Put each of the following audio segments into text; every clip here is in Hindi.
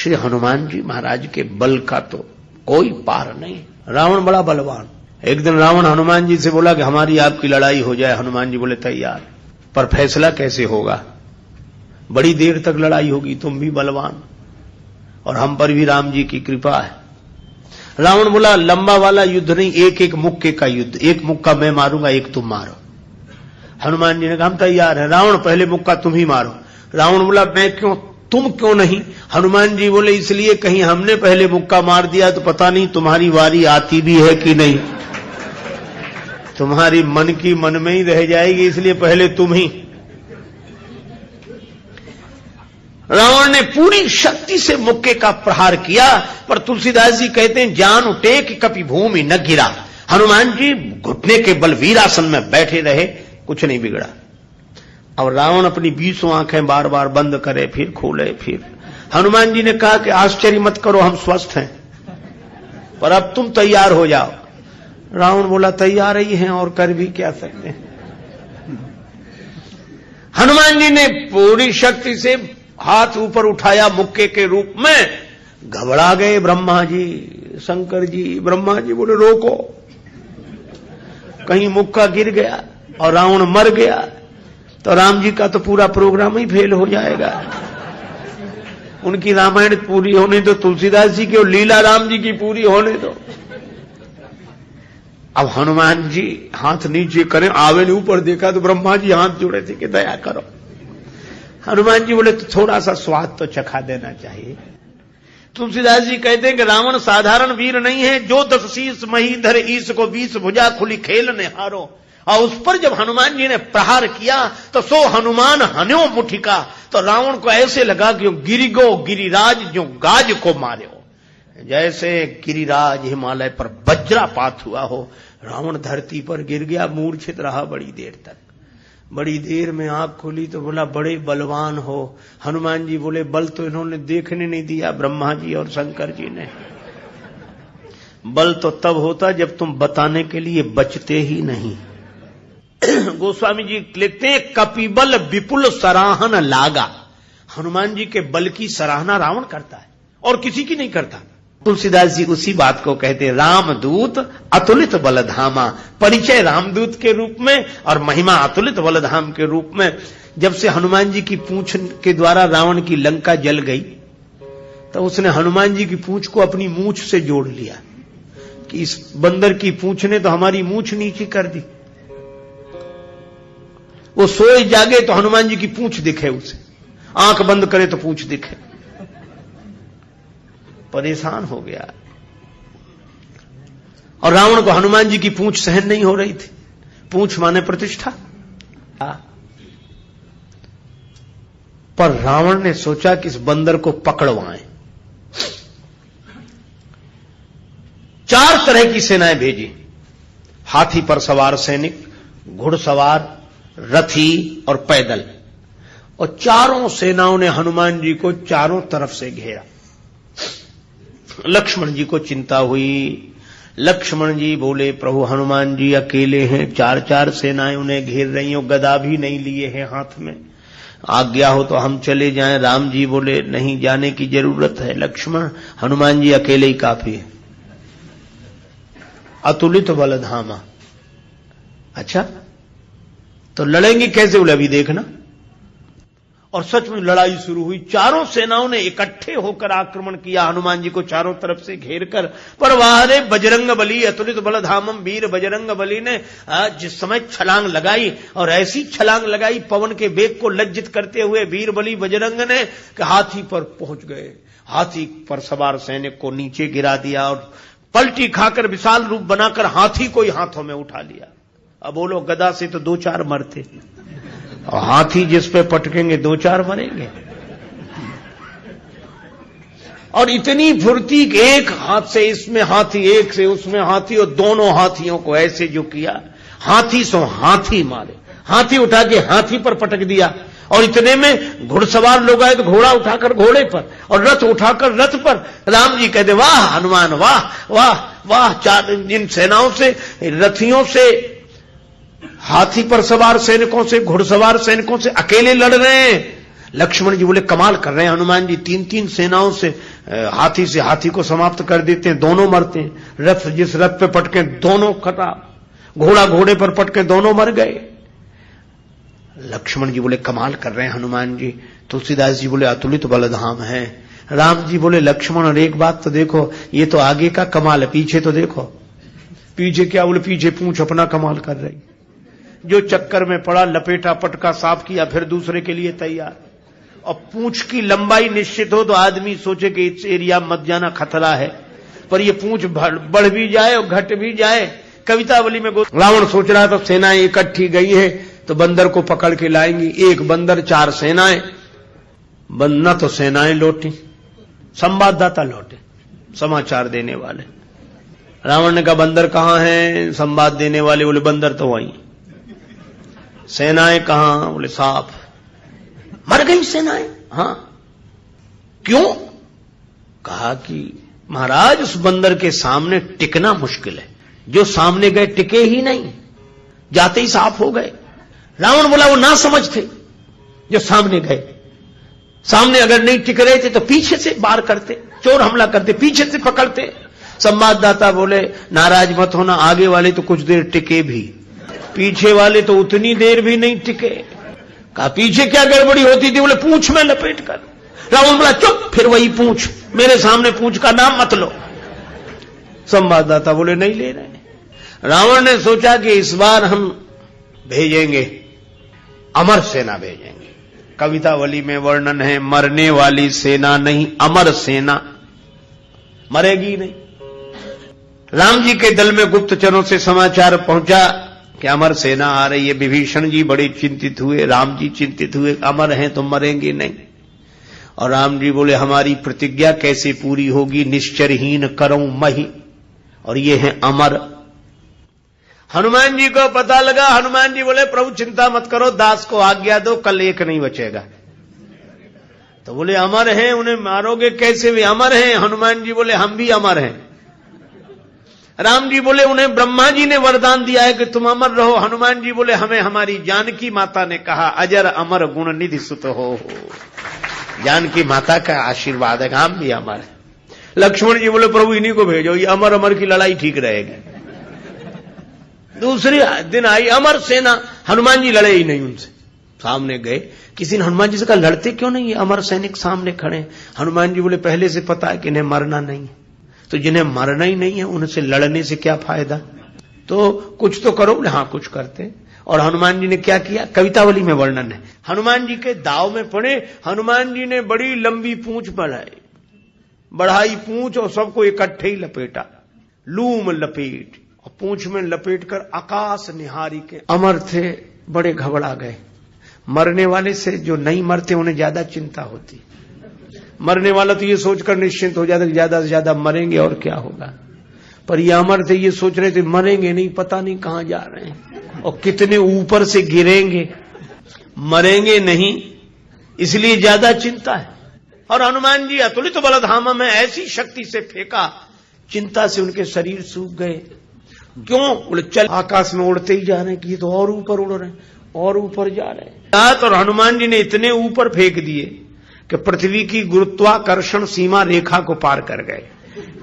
श्री हनुमान जी महाराज के बल का तो कोई पार नहीं। रावण बड़ा बलवान। एक दिन रावण हनुमान जी से बोला कि हमारी आपकी लड़ाई हो जाए। हनुमान जी बोले तैयार, पर फैसला कैसे होगा? बड़ी देर तक लड़ाई होगी, तुम भी बलवान और हम पर भी राम जी की कृपा है। रावण बोला लंबा वाला युद्ध नहीं, एक एक मुक्के का युद्ध, एक मुक्का मैं मारूंगा, एक तुम मारो। हनुमान जी ने कहा हम तैयार है। रावण पहले मुक्का तुम ही मारो। रावण बोला मैं क्यों, तुम क्यों नहीं? हनुमान जी बोले इसलिए कहीं हमने पहले मुक्का मार दिया तो पता नहीं तुम्हारी वारी आती भी है कि नहीं, तुम्हारी मन की मन में ही रह जाएगी, इसलिए पहले तुम ही। रावण ने पूरी शक्ति से मुक्के का प्रहार किया, पर तुलसीदास जी कहते हैं जान उठे कि कभी भूमि न गिरा। हनुमान जी घुटने के बल वीरासन में बैठे रहे, कुछ नहीं बिगड़ा। और रावण अपनी 20 आंखें बार बार बंद करे, फिर खोले, फिर। हनुमान जी ने कहा कि आश्चर्य मत करो, हम स्वस्थ हैं, पर अब तुम तैयार हो जाओ। रावण बोला तैयार ही हैं और कर भी क्या सकते हैं। हनुमान जी ने पूरी शक्ति से हाथ ऊपर उठाया मुक्के के रूप में। घबरा गए ब्रह्मा जी, शंकर जी। ब्रह्मा जी बोले रोको, कहीं मुक्का गिर गया और रावण मर गया तो राम जी का तो पूरा प्रोग्राम ही फेल हो जाएगा। उनकी रामायण पूरी होने दो, तुलसीदास जी की और लीला राम जी की पूरी होने दो। अब हनुमान जी हाथ नीचे करें, आवे ने ऊपर देखा तो ब्रह्मा जी हाथ जोड़े थे कि दया करो। हनुमान जी बोले तो थोड़ा सा स्वाद तो चखा देना चाहिए। तुलसीदास जी कहते हैं कि रावण साधारण वीर नहीं है, जो 10 शीस मही धर ईस को 20 भुजा खुली खेलने हारो। और उस पर जब हनुमान जी ने प्रहार किया तो सो हनुमान हन्यो मुठिका, तो रावण को ऐसे लगा कि गिरिगो गिरिराज जो गाज को मारे हो, जैसे गिरिराज हिमालय पर वज्रापात हुआ हो। रावण धरती पर गिर गया, मूर्छित रहा बड़ी देर तक। बड़ी देर में आंख खोली तो बोला बड़े बलवान हो। हनुमान जी बोले बल तो इन्होंने देखने नहीं दिया, ब्रह्मा जी और शंकर जी ने। बल तो तब होता जब तुम बताने के लिए बचते ही नहीं। गोस्वामी जी लिखते हैं कपिबल विपुल सराहन लागा। हनुमान जी के बल की सराहना रावण करता है और किसी की नहीं करता। तुलसीदास जी उसी बात को कहते हैं रामदूत अतुलित बलधामा। परिचय रामदूत के रूप में और महिमा अतुलित बलधाम के रूप में। जब से हनुमान जी की पूंछ के द्वारा रावण की लंका जल गई तो उसने हनुमान जी की पूंछ को अपनी मूंछ से जोड़ लिया कि इस बंदर की पूंछ ने तो हमारी मूंछ नीची कर दी। वो सोए जागे तो हनुमान जी की पूंछ दिखे उसे, आंख बंद करे तो पूंछ दिखे। परेशान हो गया। और रावण को हनुमान जी की पूंछ सहन नहीं हो रही थी। पूंछ माने प्रतिष्ठा। पर रावण ने सोचा कि इस बंदर को पकड़वाएं। 4 तरह की सेनाएं भेजी। हाथी पर सवार सैनिक, घुड़सवार, रथी और पैदल। और चारों सेनाओं ने हनुमान जी को चारों तरफ से घेरा। लक्ष्मण जी को चिंता हुई। लक्ष्मण जी बोले प्रभु हनुमान जी अकेले हैं, 4 सेनाएं उन्हें घेर रही हो, गदा भी नहीं लिए हैं हाथ में, आज्ञा हो तो हम चले जाएं। राम जी बोले नहीं, जाने की जरूरत है लक्ष्मण, हनुमान जी अकेले ही काफी है। अतुलित बलधामा। अच्छा तो लड़ेंगे कैसे? बोले अभी देखना। और सच में लड़ाई शुरू हुई। चारों सेनाओं ने इकट्ठे होकर आक्रमण किया हनुमान जी को चारों तरफ से घेर कर। पर वारे बजरंग बली अतुलित बलधामम, वीर बजरंग बली ने जिस समय छलांग लगाई और ऐसी छलांग लगाई पवन के वेग को लज्जित करते हुए वीर बली बजरंग ने कि हाथी पर पहुंच गए। हाथी पर सवार सैनिक को नीचे गिरा दिया और पलटी खाकर विशाल रूप बनाकर हाथी को ही हाथों में उठा लिया। अब बोलो गदा से तो 2-4 मरते और हाथी जिस पे पटकेंगे 2-4 मरेंगे। और इतनी फुर्ती कि एक हाथ से इसमें हाथी, एक से उसमें हाथी, और दोनों हाथियों को ऐसे जो किया, हाथी सो हाथी मारे। हाथी उठा के हाथी पर पटक दिया। और इतने में घुड़सवार लोग आए तो घोड़ा उठाकर घोड़े पर और रथ उठाकर रथ पर। राम जी कहते वाह हनुमान वाह वाह वाह। 4 इन सेनाओं से, रथियों से, हाथी पर सवार सैनिकों से, घुड़सवार सैनिकों से अकेले लड़ रहे हैं। लक्ष्मण जी बोले कमाल कर रहे हैं हनुमान जी, 3-3 सेनाओं से हाथी को समाप्त कर देते हैं, दोनों मरते हैं। रथ जिस रथ पे पटके दोनों खराब, घोड़ा घोड़े पर पटके दोनों मर गए। लक्ष्मण जी बोले कमाल कर रहे हैं हनुमान जी। तुलसीदास जी बोले अतुलित बलधाम है। राम जी बोले लक्ष्मण और एक बात तो देखो, ये तो आगे का कमाल है, पीछे तो देखो। पीछे क्या? बोले पीछे पूंछ अपना कमाल कर रही। जो चक्कर में पड़ा, लपेटा पटका साफ किया, फिर दूसरे के लिए तैयार। और पूंछ की लंबाई निश्चित हो तो आदमी सोचे कि इस एरिया मत जाना, खतरा है, पर ये पूंछ बढ़ भी जाए और घट भी जाए। कवितावली में रावण सोच रहा था सेनाएं इकट्ठी गई है तो बंदर को पकड़ के लाएंगी। एक बंदर 4 सेनाएं, न तो सेनाएं लौटी, संवाददाता लौटे, समाचार देने वाले। रावण ने कहा बंदर कहां हैं? संवाद देने वाले बोले बंदर तो वहीं। सेनाएं कहां? बोले साफ मर गई सेनाएं। हां, क्यों? कहा कि महाराज उस बंदर के सामने टिकना मुश्किल है, जो सामने गए टिके ही नहीं, जाते ही साफ हो गए। रावण बोला वो ना समझ थे जो सामने गए, सामने अगर नहीं टिक रहे थे तो पीछे से वार करते, चोर हमला करते, पीछे से पकड़ते। संवाददाता बोले नाराज मत होना, आगे वाले तो कुछ देर टिके भी, पीछे वाले तो उतनी देर भी नहीं टिके। कहा पीछे क्या गड़बड़ी होती थी? बोले पूंछ में लपेट कर। रावण बोला चुप, फिर वही पूंछ, मेरे सामने पूंछ का नाम मत लो। संवाददाता बोले नहीं ले रहे। रावण ने सोचा कि इस बार हम भेजेंगे, अमर सेना भेजेंगे। कवितावली में वर्णन है मरने वाली सेना नहीं, अमर सेना, मरेगी नहीं। राम जी के दल में गुप्तचरों से समाचार पहुंचा कि अमर सेना आ रही है। विभीषण जी बड़े चिंतित हुए, राम जी चिंतित हुए, अमर हैं तो मरेंगे नहीं। और राम जी बोले हमारी प्रतिज्ञा कैसे पूरी होगी? निश्चरहीन करऊं मही, और ये है अमर। हनुमान जी को पता लगा। हनुमान जी बोले प्रभु चिंता मत करो, दास को आज्ञा दो, कल एक नहीं बचेगा। तो बोले अमर हैं, उन्हें मारोगे कैसे? वे अमर हैं। हनुमान जी बोले हम भी अमर हैं। राम जी बोले उन्हें ब्रह्मा जी ने वरदान दिया है कि तुम अमर रहो। हनुमान जी बोले हमें हमारी जानकी माता ने कहा अजर अमर गुण निधि सुत हो। जानकी माता का आशीर्वाद है, हम भी अमर है। लक्ष्मण जी बोले प्रभु इन्हीं को भेजो, ये अमर अमर की लड़ाई ठीक रहेगी। दूसरे दिन आई अमर सेना, हनुमान जी लड़े ही नहीं उनसे। सामने गए, किसी ने हनुमान जी से कहा लड़ते क्यों नहीं है, अमर सैनिक सामने खड़े। हनुमान जी बोले पहले से पता है कि इन्हें मरना नहीं है, तो जिन्हें मरना ही नहीं है उनसे लड़ने से क्या फायदा, तो कुछ तो करो। हाँ कुछ करते। और हनुमान जी ने क्या किया? कवितावली में वर्णन है। हनुमान जी के दाव में पड़े। हनुमान जी ने बड़ी लंबी पूंछ बढ़ाई पूंछ और सबको इकट्ठे ही लपेटा, लूम लपेट, और पूंछ में लपेट कर आकाश निहारी के। अमर थे, बड़े घबरा गए। मरने वाले से जो नहीं मरते उन्हें ज्यादा चिंता होती। मरने वाला तो ये सोचकर निश्चिंत हो जाता कि ज्यादा से ज्यादा मरेंगे और क्या होगा, पर ये अमर थे, ये सोच रहे थे मरेंगे नहीं, पता नहीं कहां जा रहे हैं और कितने ऊपर से गिरेंगे, मरेंगे नहीं, इसलिए ज्यादा चिंता है। और हनुमान जी अतुलित बलधामा में ऐसी शक्ति से फेंका, चिंता से उनके शरीर सूख गए। क्यों? बोले चल आकाश में उड़ते ही जा रहे हैं कि ये तो और ऊपर उड़ रहे हैं और ऊपर जा रहे हैं। और हनुमान जी ने इतने ऊपर फेंक दिए कि पृथ्वी की गुरुत्वाकर्षण सीमा रेखा को पार कर गए।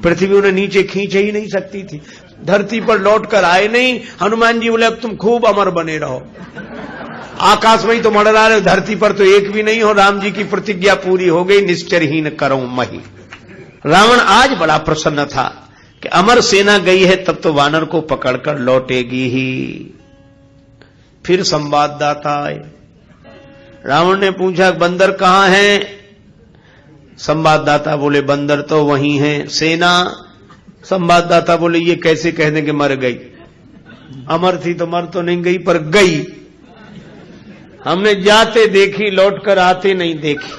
पृथ्वी उन्हें नीचे खींच ही नहीं सकती थी, धरती पर लौट कर आए नहीं। हनुमान जी बोले अब तुम खूब अमर बने रहो, आकाश में ही तो मंडरा रहे, धरती पर तो एक भी नहीं हो। राम जी की प्रतिज्ञा पूरी हो गई, निश्चरहीन करऊं मही। रावण आज बड़ा प्रसन्न था कि अमर सेना गई है, तब तो वानर को पकड़कर लौटेगी ही। फिर संवाददाता आए। रावण ने पूछा बंदर कहां है? संवाददाता बोले बंदर तो वहीं है। सेना? संवाददाता बोले ये कैसे कह दें कि मर गई, अमर थी तो मर तो नहीं गई पर गई, हमने जाते देखी, लौटकर आते नहीं देखी।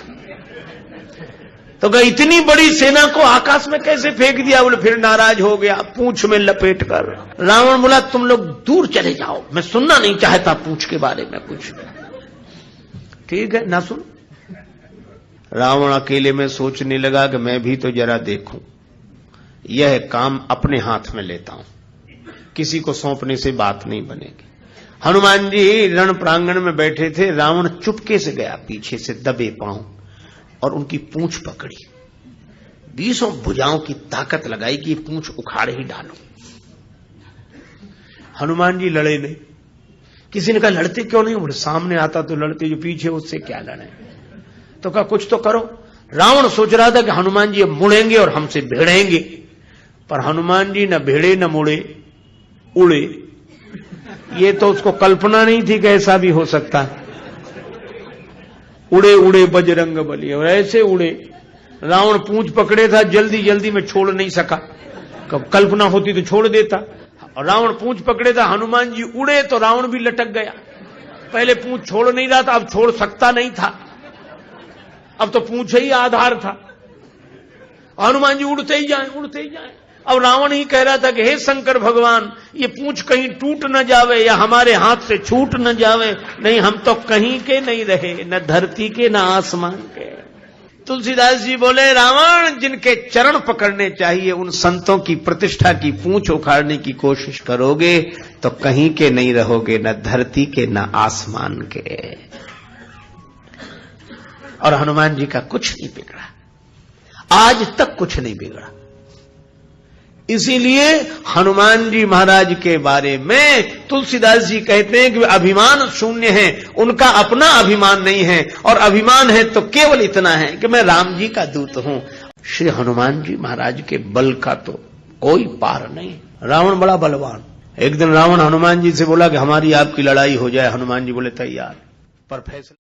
तो कहा इतनी बड़ी सेना को आकाश में कैसे फेंक दिया? बोले फिर नाराज हो गया, पूंछ में लपेट कर। रावण बोला तुम लोग दूर चले जाओ, मैं सुनना नहीं चाहता पूंछ के बारे में कुछ। ठीक है ना सुन। रावण अकेले में सोचने लगा कि मैं भी तो जरा देखूं, यह काम अपने हाथ में लेता हूं, किसी को सौंपने से बात नहीं बनेगी। हनुमान जी रण प्रांगण में बैठे थे, रावण चुपके से गया पीछे से दबे पांव और उनकी पूंछ पकड़ी, 20 भुजाओं की ताकत लगाई कि पूंछ उखाड़े ही डालो। हनुमान जी लड़े नहीं। किसी ने कहा लड़ते क्यों नहीं? बोले सामने आता तो लड़ते, जो पीछे उससे क्या लड़े। तो कहा कुछ तो करो। रावण सोच रहा था कि हनुमान जी अब मुड़ेंगे और हमसे भिड़ेंगे, पर हनुमान जी न भिड़े न मुड़े, उड़े। ये तो उसको कल्पना नहीं थी कि ऐसा भी हो सकता। उड़े उड़े बजरंग बली, और ऐसे उड़े। रावण पूंछ पकड़े था, जल्दी जल्दी में छोड़ नहीं सका। कल्पना होती तो छोड़ देता। और रावण पूंछ पकड़े था, हनुमान जी उड़े तो रावण भी लटक गया। पहले पूंछ छोड़ नहीं रहा था, अब छोड़ सकता नहीं था, अब तो पूंछ ही आधार था। हनुमान जी उड़ते ही जाए, उड़ते ही जाए। अब रावण ही कह रहा था कि हे शंकर भगवान, ये पूंछ कहीं टूट न जावे या हमारे हाथ से छूट न जावे। नहीं, हम तो कहीं के नहीं रहे, न धरती के न आसमान के। तुलसीदास जी बोले, रावण जिनके चरण पकड़ने चाहिए उन संतों की प्रतिष्ठा की पूंछ उखाड़ने की कोशिश करोगे तो कहीं के नहीं रहोगे, न धरती के न आसमान के। और हनुमान जी का कुछ नहीं बिगड़ा, आज तक कुछ नहीं बिगड़ा। इसीलिए हनुमान जी महाराज के बारे में तुलसीदास जी कहते हैं कि अभिमान शून्य है, उनका अपना अभिमान नहीं है, और अभिमान है तो केवल इतना है कि मैं राम जी का दूत हूं। श्री हनुमान जी महाराज के बल का तो कोई पार नहीं। रावण बड़ा बलवान। एक दिन रावण हनुमान जी से बोला कि हमारी आपकी लड़ाई हो जाए। हनुमान जी बोले तैयार, पर फैसला